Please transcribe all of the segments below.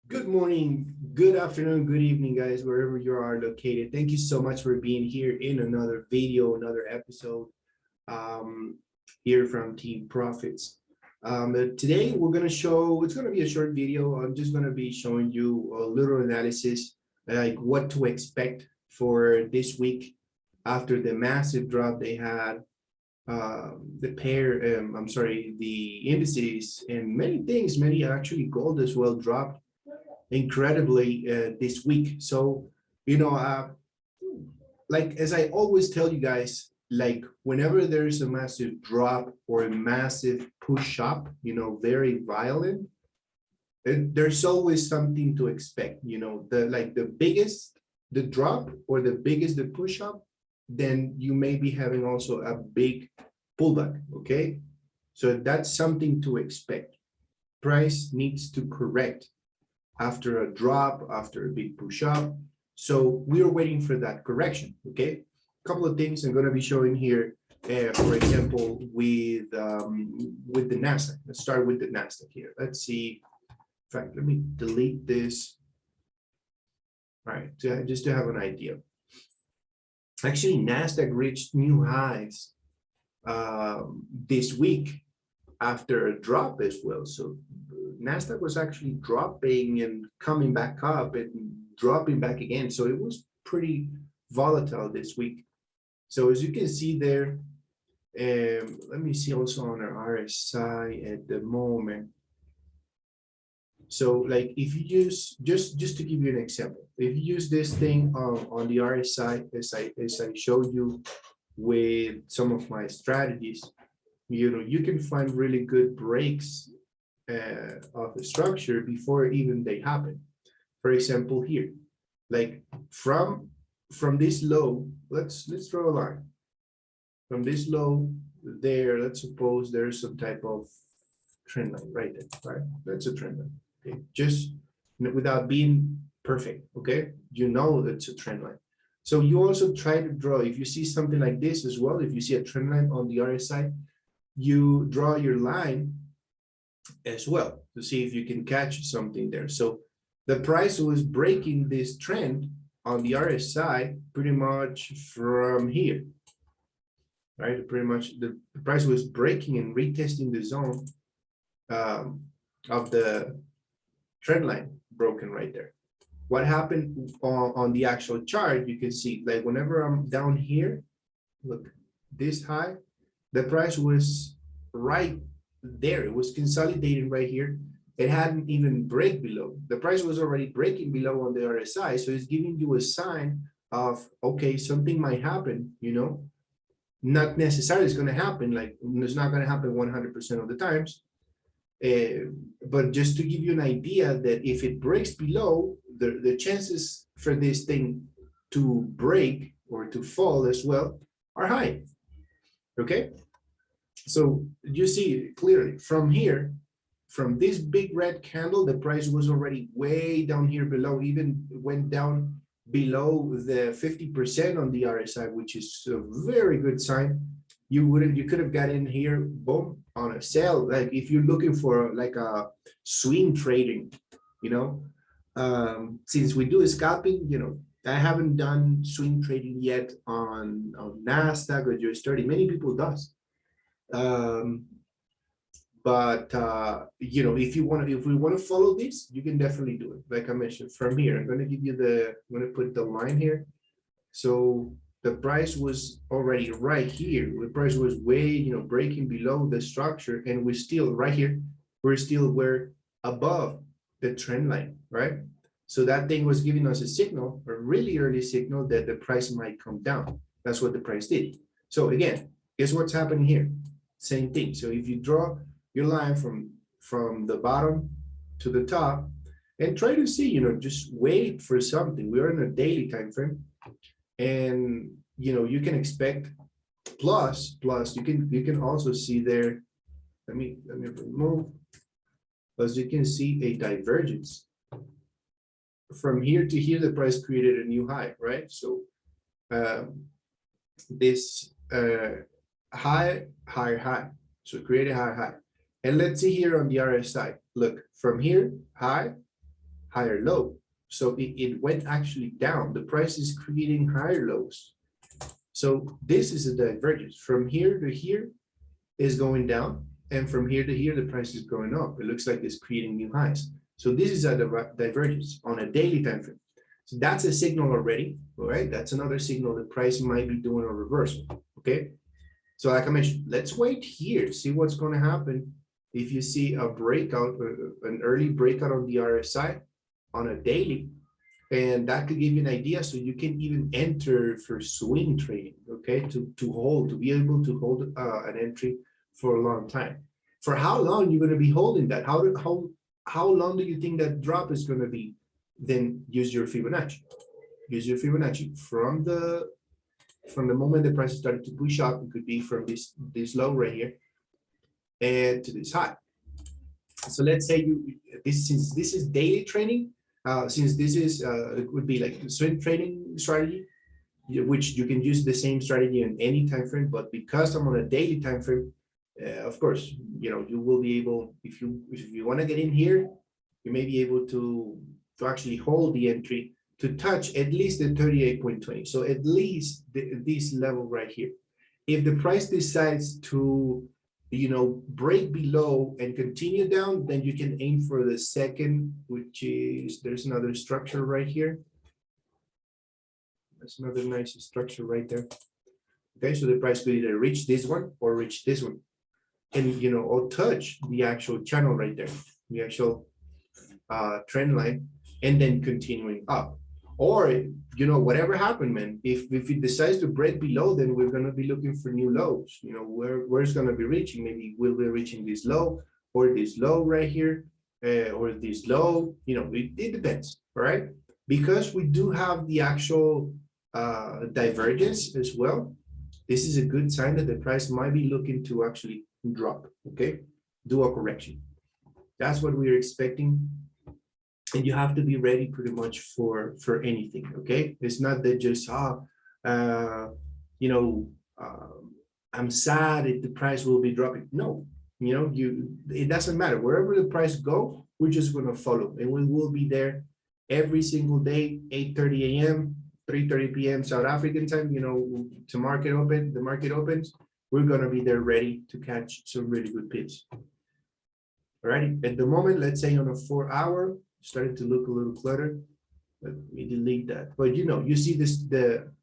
Good morning, good afternoon, good evening, guys, wherever you are located. Thank you so much for being here in another video, another episode um, here from Team Profits. Today, we're going to show, it's going to be a short video. I'm just going to be showing you a little analysis, like what to expect for this week after the massive drop they had. The indices and many things, many actually gold as well dropped incredibly this week. So, you know, like as I always tell you guys, like whenever there's a massive drop or a massive push up, very violent, there's always something to expect. The biggest the drop or the biggest the push up, then you may be having also a big pullback. Okay, so that's something to expect. Price needs to correct after a drop, after a big push up. So we are waiting for that correction. Okay, a couple of things I'm going to be showing here. For example, with the Nasdaq. Let's start with the Nasdaq here. Let's see. In fact, let me delete this. All right, just to have an idea. Actually, Nasdaq reached new highs this week after a drop as well. So Nasdaq was actually dropping and coming back up and dropping back again. So it was pretty volatile this week. So as you can see there, let me see also on our RSI at the moment. So like if you use, just to give you an example, if you use this thing on the RSI, as I showed you with some of my strategies, you can find really good breaks of the structure before even they happen. For example, here, like from this low, let's draw a line from this low there. Let's suppose there's some type of trend line right there, right? That's a trend line. Okay, just without being perfect. Okay, it's a trend line. So you also try to draw, if you see something like this as well, if you see a trend line on the RSI, you draw your line as well to see if you can catch something there. So the price was breaking this trend on the RSI pretty much from here, right? Pretty much the price was breaking and retesting the zone of the trend line broken right there. What happened on the actual chart, you can see like whenever I'm down here, look, this high, the price was right there. It was consolidating right here. It hadn't even break below. The price was already breaking below on the RSI. So it's giving you a sign of, okay, something might happen, not necessarily it's going to happen. Like it's not going to happen 100% of the times. But just to give you an idea that if it breaks below, the chances for this thing to break or to fall as well are high. Okay, so you see clearly from here, from this big red candle, the price was already way down here below, even went down below the 50% on the RSI, which is a very good sign. You could have got in here, boom, on a sell. Like if you're looking for like a swing trading, since we do scalping, I haven't done swing trading yet on Nasdaq or US30. Many people does. If we want to follow this, you can definitely do it. Like I mentioned, from here, I'm going to give you I'm going to put the line here. So the price was already right here. The price was way, breaking below the structure, and we're still right here. We're above the trend line, right? So that thing was giving us a signal, a really early signal that the price might come down. That's what the price did. So again, guess what's happening here? Same thing. So if you draw your line from the bottom to the top and try to see, just wait for something. We are in a daily time frame, and you can expect plus you can also see there. Let me remove. As you can see, a divergence from here to here. The price created a new high, right? So this high, higher high. So create a higher high. And let's see here on the RSI. Look, from here, high, higher low. So it went actually down. The price is creating higher lows. So this is a divergence. From here to here is going down. And from here to here, the price is going up. It looks like it's creating new highs. So this is a divergence on a daily time frame. So that's a signal already, all right? That's another signal the price might be doing a reversal, okay? So like I mentioned, let's wait here, see what's going to happen if you see a breakout, an early breakout on the RSI on a daily, and that could give you an idea. So you can even enter for swing trading, okay? To be able to hold an entry for a long time. For how long you're going to be holding that? How long do you think that drop is going to be? Then use your Fibonacci. Use your Fibonacci from the moment the price started to push up. It could be from this low right here and to this high. So let's say since this is daily trading, since this is it would be like swing trading strategy, which you can use the same strategy in any time frame. But because I'm on a daily time frame, of course, you will be able, if you want to get in here, you may be able to actually hold the entry to touch at least the 38.20. So at least this level right here. If the price decides to, break below and continue down, then you can aim for the second, which is, there's another structure right here. That's another nice structure right there. Okay, so the price could either reach this one or reach this one. And, or touch the actual channel right there, the actual trend line, and then continuing up. Or, whatever happened, man, if it decides to break below, then we're going to be looking for new lows. Where it's going to be reaching. Maybe we'll be reaching this low or this low right here, or this low. It depends. All right, because we do have the actual divergence as well. This is a good sign that the price might be looking to actually drop. Okay, do a correction. That's what we're expecting. And you have to be ready pretty much for anything. Okay, it's not that just I'm sad if the price will be dropping. No, it doesn't matter. Wherever the price go, we're just going to follow, and we will be there every single day, 8:30 a.m., 3:30 p.m. South African time. To market open, the market opens. We're going to be there ready to catch some really good pips. All right. At the moment, let's say on a 4-hour. Started to look a little cluttered. Let me delete that. But you see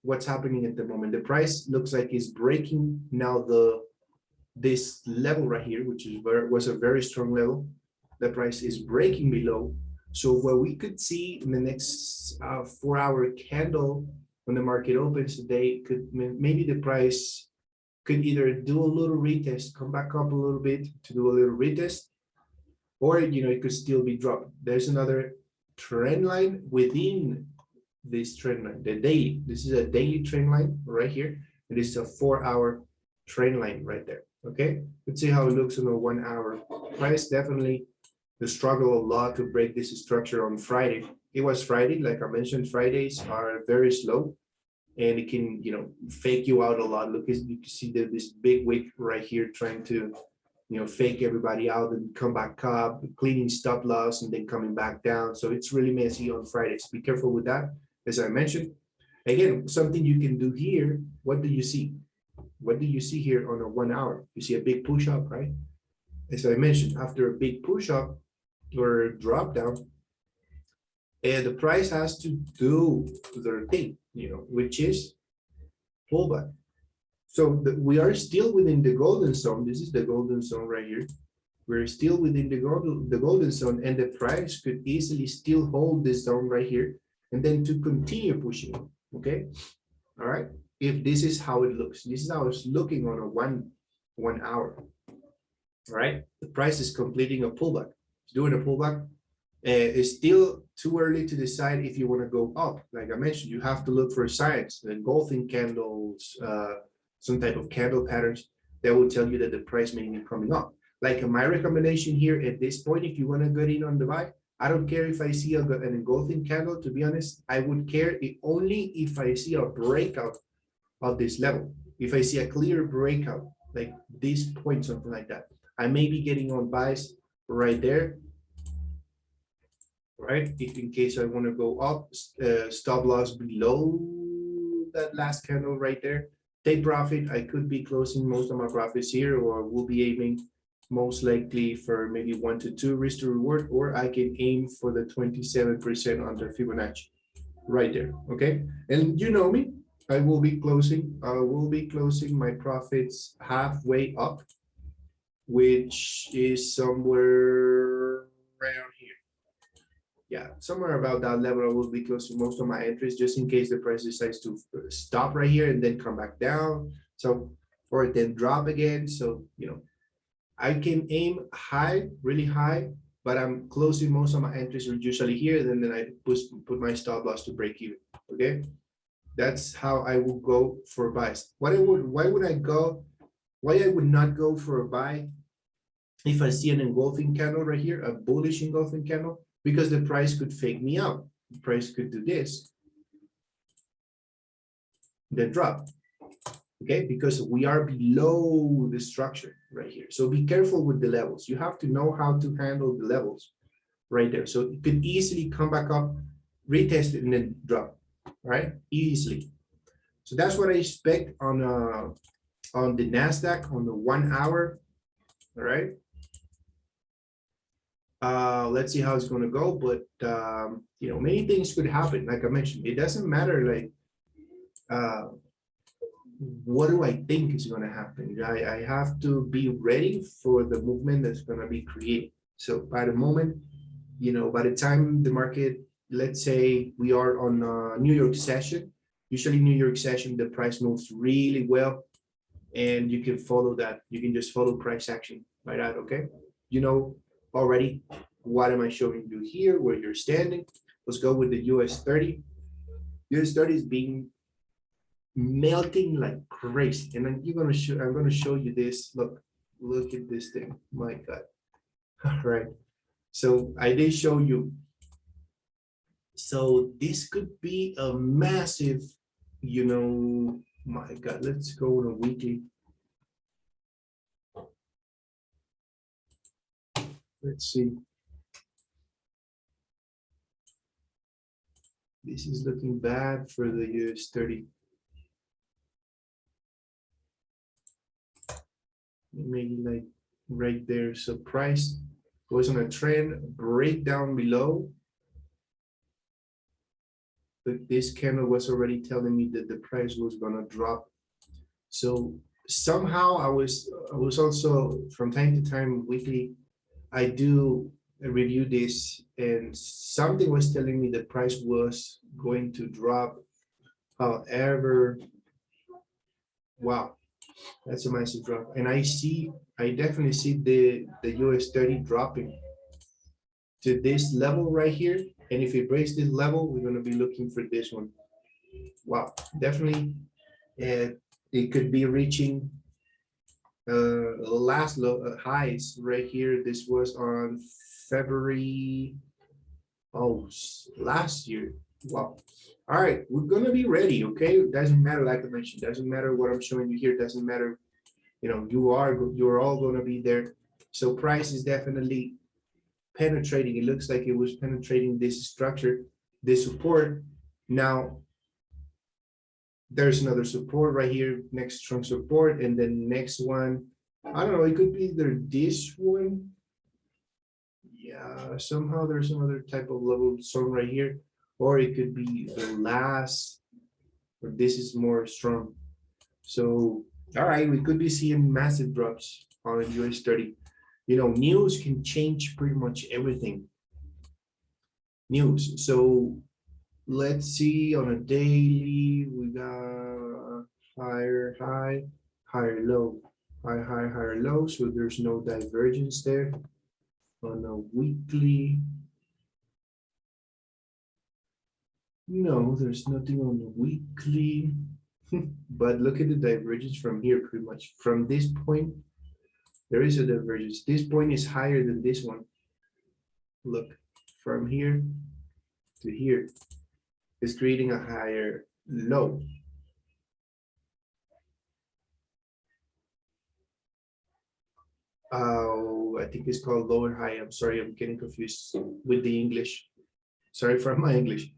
what's happening at the moment. The price looks like it's breaking now this level right here, which was a very strong level. The price is breaking below. So what we could see in the next 4-hour candle when the market opens today, maybe the price could either do a little retest, come back up a little bit to do a little retest, or it could still be dropping. There's another trend line within this trend line, the daily. This is a daily trend line right here. It is a 4-hour trend line right there. Okay, let's see how it looks on a 1-hour. Price definitely the struggle a lot to break this structure on Friday. It was Friday, like I mentioned. Fridays are very slow, and it can fake you out a lot. Look, you can see this big wick right here trying to fake everybody out and come back up, cleaning stop loss and then coming back down. So it's really messy on Fridays. Be careful with that. As I mentioned, again, something you can do here. What do you see? What do you see here on a 1-hour? You see a big push up, right? As I mentioned, after a big push up or drop down, and the price has to do their thing, which is pullback. So we are still within the golden zone. This is the golden zone right here. We're still within the golden zone, and the price could easily still hold this zone right here, and then to continue pushing. Okay, all right. If this is how it looks, this is how it's looking on a 1-hour. All right, the price is completing a pullback. It's doing a pullback. It's still too early to decide if you want to go up. Like I mentioned, you have to look for signs, engulfing candles. Some type of candle patterns that will tell you that the price may be coming up. Like my recommendation here at this point, if you want to get in on the buy, I don't care if I see an engulfing candle. To be honest, I would care only if I see a breakout of this level. If I see a clear breakout, like this point, something like that, I may be getting on buys right there. right? If in case I want to go up, stop loss below that last candle right there. Take profit. I could be closing most of my profits here, or will be aiming most likely for maybe 1 to 2 risk to reward, or I can aim for the 27% on the Fibonacci right there. Okay, and you know me, I will be closing my profits halfway up, which is somewhere around here. Yeah, somewhere about that level. I will be closing most of my entries just in case the price decides to stop right here and then come back down. So, or then drop again. So, you know, I can aim high, really high, but I'm closing most of my entries are usually here. Then I put my stop loss to break even. Okay, that's how I will go for buys. Why would I go? Why I would not go for a buy if I see an engulfing candle right here, a bullish engulfing candle, because the price could fake me out. The price could do this, then drop. Okay, because we are below the structure right here. So be careful with the levels. You have to know how to handle the levels right there. So it could easily come back up, retest it, and then drop, right? Easily. So that's what I expect on the Nasdaq on the 1 hour. All right. Let's see how it's going to go, but you know, many things could happen. Like I mentioned, it doesn't matter like what do I think is going to happen. I have to be ready for the movement that's going to be created. So by the moment, you know, by the time the market, let's say we are on New York session, usually New York session, the price moves really well, and you can follow that. You can just follow price action by that. Okay, you know already what am I showing you here, where you're standing. Let's go with the US30. US30 is being melting like crazy, and then I'm gonna show you this. Look at this thing. My God. All right, so I did show you. So this could be a massive, you know, my God. Let's go on a weekly. Let's see. This is looking bad for the US30. Maybe like right there. So price was on a trend breakdown below. But this candle was already telling me that the price was gonna drop. So somehow I was also from time to time weekly, I do review this, and something was telling me the price was going to drop. However, wow, that's a massive drop. And I definitely see the US30 dropping to this level right here. And if it breaks this level, we're going to be looking for this one. Wow, definitely. It could be reaching last low highs right here. This was on February, last year. Wow. All right, we're gonna be ready. Okay, it doesn't matter, like I mentioned, doesn't matter what I'm showing you here, doesn't matter, you know, you're all gonna be there. So price is definitely penetrating. It looks like it was penetrating this structure, this support. Now there's another support right here, next strong support, and then next one, I don't know, it could be either this one. Yeah, somehow there's another type of level zone right here, or it could be the last, or this is more strong. So, all right, we could be seeing massive drops on US30. You know, news can change pretty much everything. News. So let's see on a daily, we got higher high, higher low, higher low. So there's no divergence there. On a weekly, no, there's nothing on the weekly. But look at the divergence from here, pretty much. From this point, there is a divergence. This point is higher than this one. Look, from here to here is creating a higher low. I think it's called lower high. I'm sorry, I'm getting confused with the English. Sorry for my English.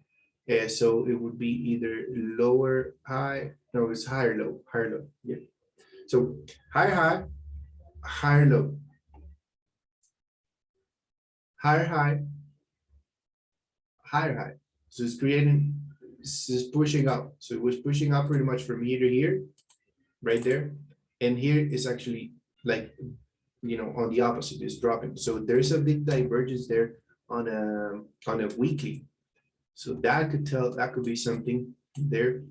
So it would be either lower high, no, it's higher low, higher low. Yeah. So higher high, higher low, higher high, higher high. So it's creating, it's pushing up. So it was pushing up pretty much from here to here, right there. And here is actually like, you know, on the opposite, is dropping. So there's a big divergence there on a weekly. So that could tell, that could be something there.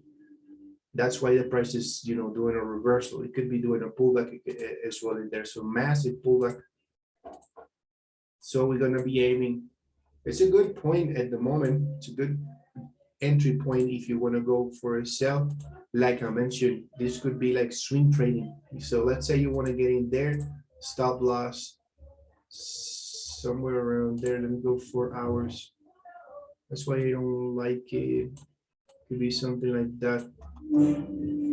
That's why the price is, you know, doing a reversal. It could be doing a pullback as well in there. So massive pullback. So we're gonna be aiming. It's a good point at the moment. It's a good entry point if you want to go for a sell. Like I mentioned, this could be like swing trading. So let's say you want to get in there, stop loss somewhere around there. Let me go 4 hours. That's why I don't like it. Could be something like that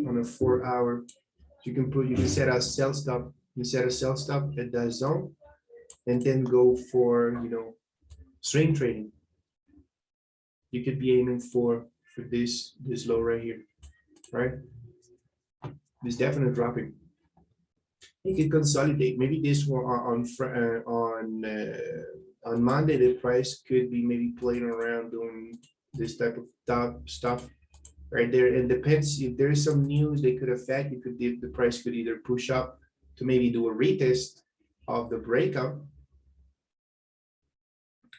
on a 4 hour. You can set a sell stop. You set a sell stop at that zone, and then go for, you know, swing trading. You could be aiming for this low right here, right? This definitely dropping. You could consolidate. Maybe this one on Monday, the price could be maybe playing around doing this type of top stuff right there. And depends if there is some news they could affect. It could, the price could either push up to maybe do a retest of the breakup,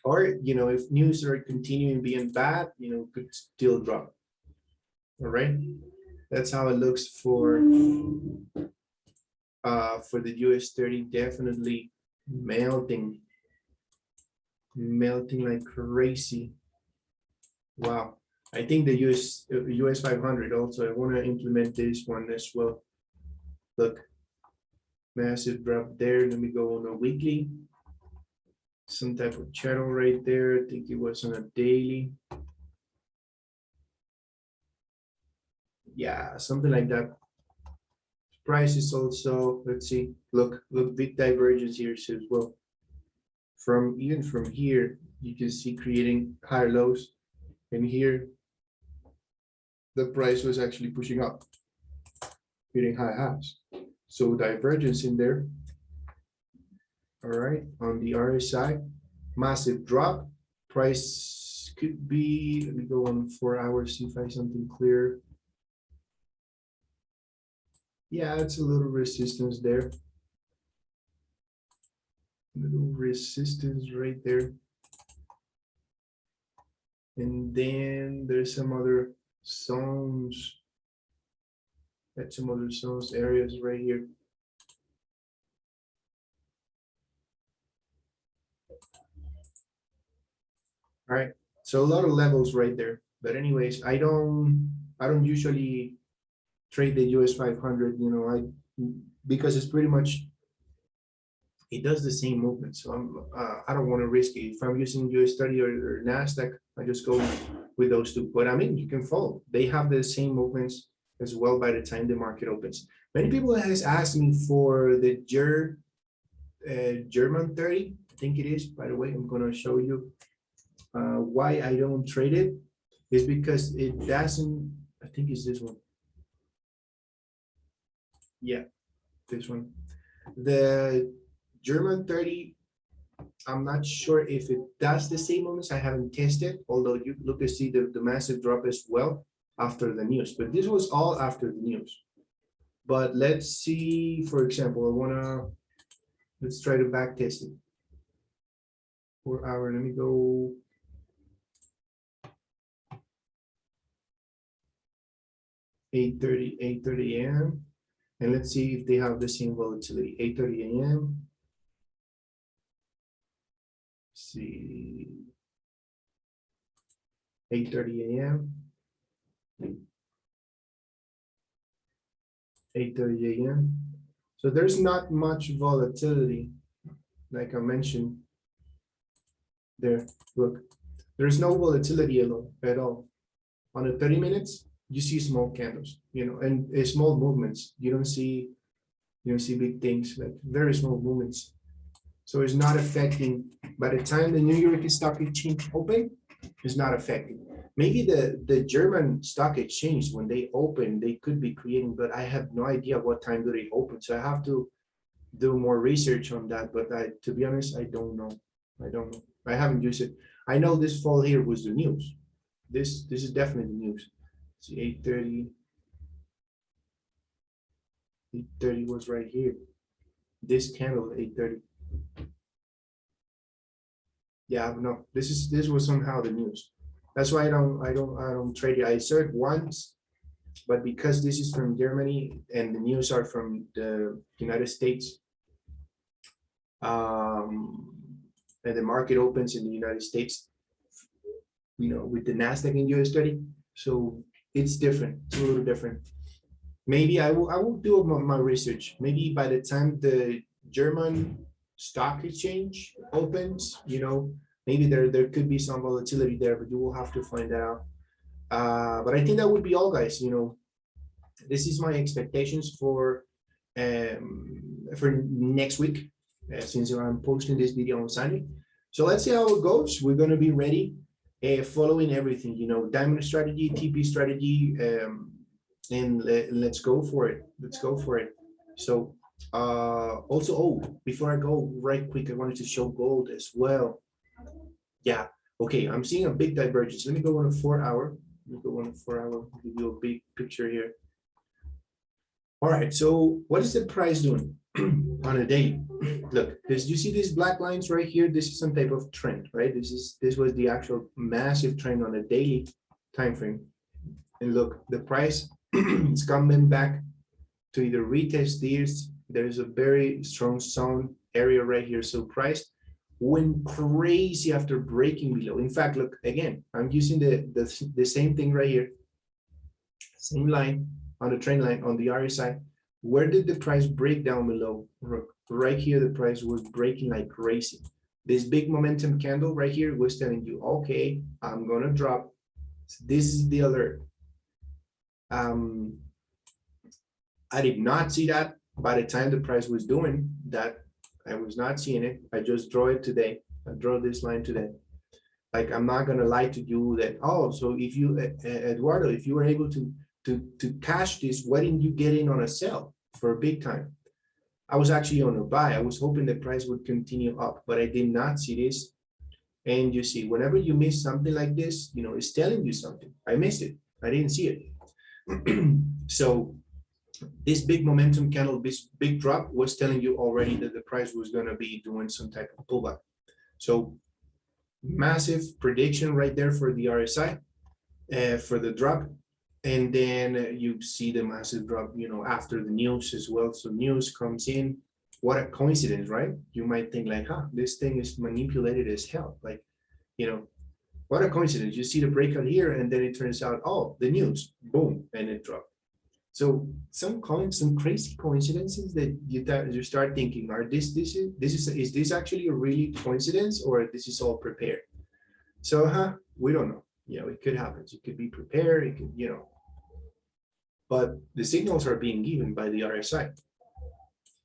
or, you know, if news are continuing being bad, you know, could still drop. All right, that's how it looks for the US30. Definitely melting like crazy. Wow. I think the US 500 also, I want to implement this one as well. Look, massive drop there. Let me go on a weekly. Some type of channel right there. I think it was on a daily. Yeah, something like that. Price is also, let's see, look, big divergence here as well. Even from here, you can see creating higher lows, and here the price was actually pushing up, creating high highs. So divergence in there. All right, on the RSI, massive drop. Price could be, let me go on 4 hours, see if I have something clear. Yeah, it's a little resistance there. Little resistance right there. And then there's some other zones. That's some other zones, areas right here. All right, so a lot of levels right there. But anyways, I don't usually trade the US 500, you know, because it's pretty much, it does the same movement. So I don't want to risk it. If I'm using US30 or Nasdaq, I just go with those two. But I mean, you can follow. They have the same movements as well by the time the market opens. Many people has asked me for the German 30. I think it is. By the way, I'm going to show you why I don't trade it. Is because it doesn't. I think it's this one. Yeah, this one. The German 30, I'm not sure if it does the same movements. I haven't tested, although you look to see the massive drop as well after the news. But this was all after the news. But let's see, for example, let's try to back test it. 4 hour, let me go. Eight thirty a.m. And let's see if they have the same volatility. 8:30 a.m. See, 8:30 a.m. 8:30 a.m. So there's not much volatility, like I mentioned there. Look, there's no volatility at all. On the 30 minutes, you see small candles, you know, and small movements. You don't see big things, like very small movements. So it's not affecting. By the time the New York Stock Exchange open, It's not affecting. Maybe the German stock exchange, when they open, they could be creating, but I have no idea what time do they open. So I have to do more research on that. But to be honest, I don't know. I don't know. I haven't used it. I know this fall here was the news. This is definitely news. See, 8:30. 8:30 was right here. This candle 8:30. Yeah, no, this was somehow the news. That's why I don't trade it. I saw it once, but because this is from Germany and the news are from the United States, um, and the market opens in the United States, with the Nasdaq and US30, so it's different. It's a little different. Maybe I will do my research. Maybe by the time the German stock exchange opens, maybe there could be some volatility there, but you will have to find that out. But I think that would be all, guys. This is my expectations for next week, since I'm posting this video on Sunday. So let's see how it goes. We're going to be ready, following everything, diamond strategy, TP strategy, and let's go for it. Let's go for it. So also, before I go right quick, I wanted to show gold as well. Yeah. Okay, I'm seeing a big divergence. Let me go on a 4-hour. Let me go on a 4-hour, give you a big picture here. All right, so what is the price doing on a daily? Look, you see these black lines right here? This is some type of trend, right? This was the actual massive trend on a daily time frame. And look, the price is coming back to either retest these. There's a very strong zone area right here. So price went crazy after breaking below. In fact, look, again, I'm using the same thing right here. Same line on the trend line on the RSI. Where did the price break down below? Right here, the price was breaking like crazy. This big momentum candle right here was telling you, okay, I'm gonna drop. So this is the alert. I did not see that by the time the price was doing that. I was not seeing it. I just draw it today. I draw this line today. Like, I'm not gonna lie to you that, oh, so if you, Eduardo, if you were able to cash this, why didn't you get in on a sell for a big time? I was actually on a buy. I was hoping the price would continue up, but I did not see this. And you see, whenever you miss something like this, it's telling you something. I missed it. I didn't see it. So this big momentum candle, this big drop was telling you already that the price was going to be doing some type of pullback. So massive prediction right there for the RSI, for the drop. And then you see the massive drop, after the news as well. So news comes in. What a coincidence, right? You might think like, this thing is manipulated as hell. Like, what a coincidence. You see the breakout here, and then it turns out, oh, the news, boom, and it dropped. So some crazy coincidences that you start thinking, is this actually a really coincidence, or this is all prepared? So we don't know. It could happen. It could be prepared. It could, but the signals are being given by the RSI.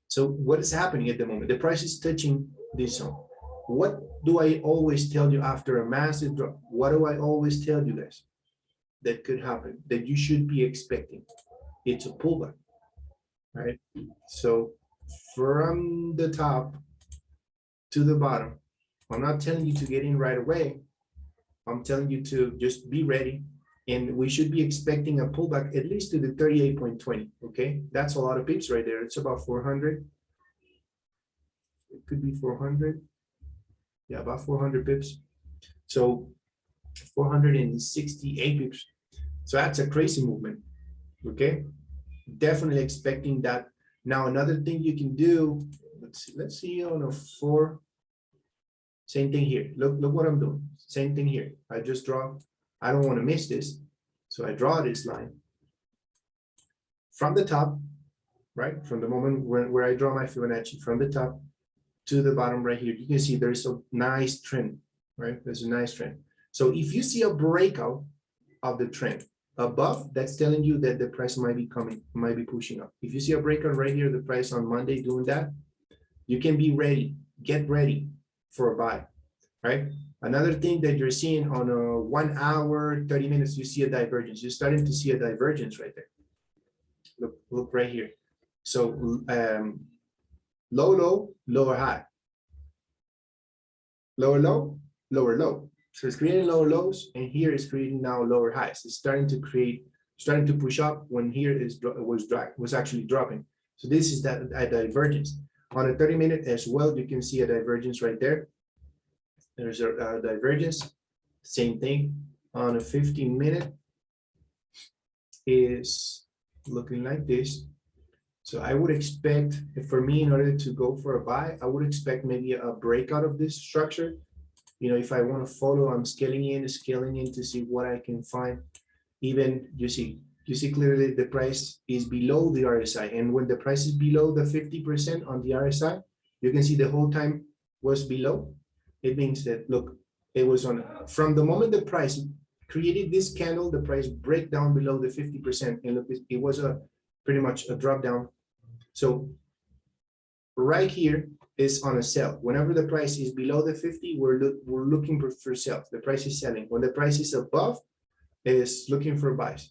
So what is happening at the moment? The price is touching this zone. What do I always tell you after a massive drop? What do I always tell you guys that could happen, that you should be expecting? It's a pullback, right? So from the top to the bottom, I'm not telling you to get in right away. I'm telling you to just be ready, and we should be expecting a pullback at least to the 38.20. Okay, that's a lot of pips right there. It's about 400. It could be 400. Yeah, about 400 pips. So 468 pips. So that's a crazy movement. Okay, definitely expecting that. Now another thing you can do. Let's see on a 4. Same thing here. Look what I'm doing. Same thing here. I just draw. I don't want to miss this, so I draw this line from the top, right? From the moment where I draw my Fibonacci, from the top to the bottom right here. You can see there's a nice trend, right? There's a nice trend. So if you see a breakout of the trend above, that's telling you that the price might be coming, might be pushing up. If you see a breakout right here, the price on Monday doing that, you can be ready. Get ready for a buy, right? Another thing that you're seeing on a 1 hour, 30 minutes, you see a divergence. You're starting to see a divergence right there. Look right here. So low, low, lower high. Lower low, lower low. So it's creating lower lows, and here it's creating now lower highs. It's starting to create, starting to push up when here was actually dropping. So this is that a divergence. On a 30-minute as well, you can see a divergence right there. There's a divergence. Same thing. On a 15-minute is looking like this. So I would expect, for me, in order to go for a buy, I would expect maybe a breakout of this structure. You know, if I want to follow, I'm scaling in to see what I can find. Even you see clearly the price is below the RSI. And when the price is below the 50% on the RSI, you can see the whole time was below. It means that, look, it was on, from the moment the price created this candle, the price break down below the 50%. And look, it was a pretty much a drop down. So right here is on a sell. Whenever the price is below the 50, we're looking for sales. The price is selling. When the price is above, it is looking for buys.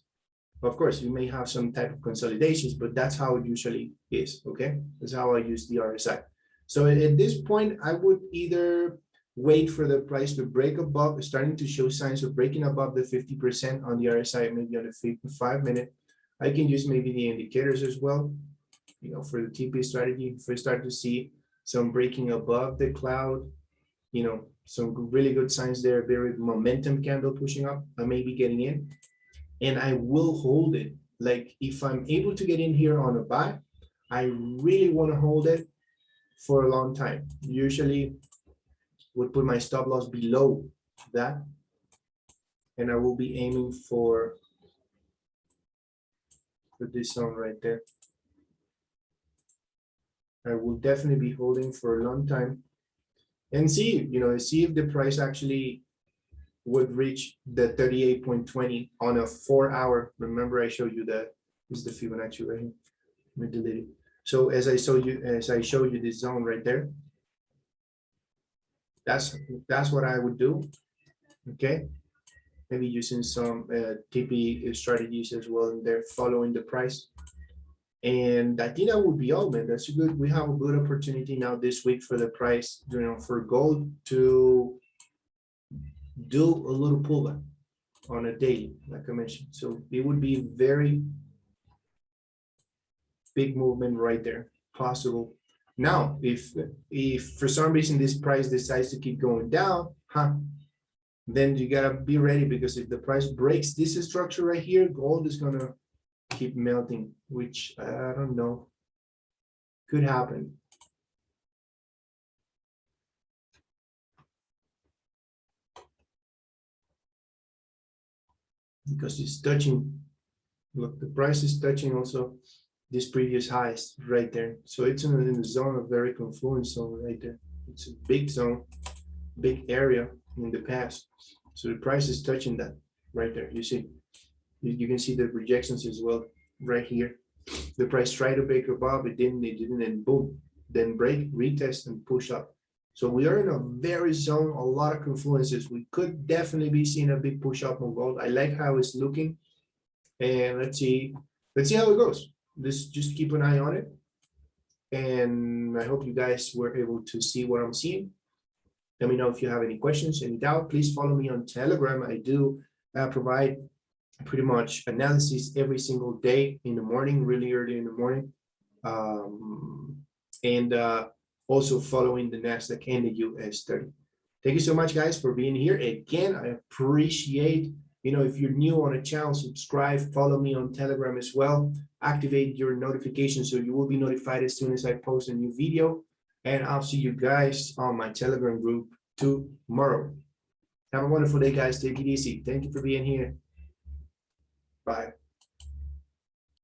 Of course, you may have some type of consolidations, but that's how it usually is, okay? That's how I use the RSI. So at this point, I would either wait for the price to break above, starting to show signs of breaking above the 50% on the RSI, maybe on the 5-minute. I can use maybe the indicators as well, you know, for the TP strategy. If we start to see some breaking above the cloud, you know, some really good signs there, very momentum candle pushing up, I may be getting in, and I will hold it. Like if I'm able to get in here on a buy, I really want to hold it for a long time. Usually would put my stop loss below that, and I will be aiming for this zone right there. I will definitely be holding for a long time and see, you know, see if the price actually would reach the 38.20 on a 4-hour. Remember, I showed you that this is the Fibonacci right here. Let me delete it. So as I showed you this zone right there, that's what I would do. Okay, maybe using some TP strategies as well in there, following the price. And I think that would be all, man. That's good. We have a good opportunity now this week for the price, you know, for gold to do a little pullback on a daily, like I mentioned. So it would be very big movement right there, possible. Now, if for some reason this price decides to keep going down, then you gotta be ready, because if the price breaks this structure right here, gold is gonna keep melting, which I don't know, could happen. Because it's touching, look, the price is touching also this previous highs right there. So it's in the zone of very confluent zone right there. It's a big zone, big area in the past. So the price is touching that right there. You see, you can see the rejections as well right here. The price tried to break above, it didn't, and boom, then break, retest, and push up. So we are in a very zone, a lot of confluences. We could definitely be seeing a big push up on gold. I like how it's looking, and let's see how it goes. Just keep an eye on it, and I hope you guys were able to see what I'm seeing. Let me know if you have any questions, any doubt. Please follow me on Telegram. I do provide pretty much analysis every single day in the morning, really early in the morning, and also following the Nasdaq and the US30. Thank you so much, guys, for being here. Again, I appreciate, you know, if you're new on the channel, subscribe, follow me on Telegram as well, activate your notifications so you will be notified as soon as I post a new video, and I'll see you guys on my Telegram group tomorrow. Have a wonderful day, guys. Take it easy. Thank you for being here. Bye.